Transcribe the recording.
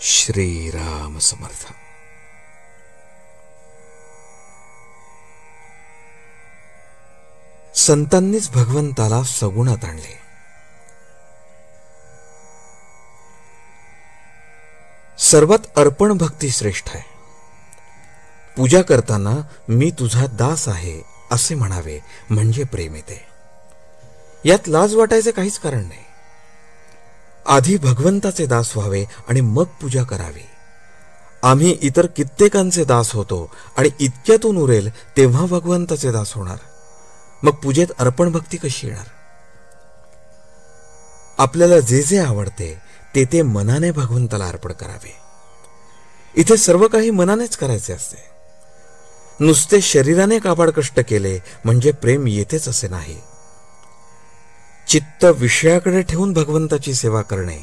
श्रीराम समर्थ. संतांनीच भगवंताला सगुणात आणले. सर्वात अर्पण भक्ती श्रेष्ठ आहे. पूजा करताना मी तुझा दास आहे असे म्हणावे म्हणजे प्रेम येते. यात लाज वाटायचे काहीच कारण नाही. आधी भगवंताचे दास व्हावे आणि मग पूजा करावी. आम्ही इतर कित्येकांचे दास होतो आणि इतक्यातून उरेल तेव्हा भगवंताचे दास होणार. मग पूजेत अर्पण भक्ती कशी येणार? आपल्याला जे जे आवडते ते ते मनाने भगवंताला अर्पण करावे. इथे सर्व काही मनानेच करायचे असते. नुसते शरीराने काबाड कष्ट केले म्हणजे प्रेम येतेच असे नाही. चित्त विषयाकडे ठेवून भगवंताची सेवा करणे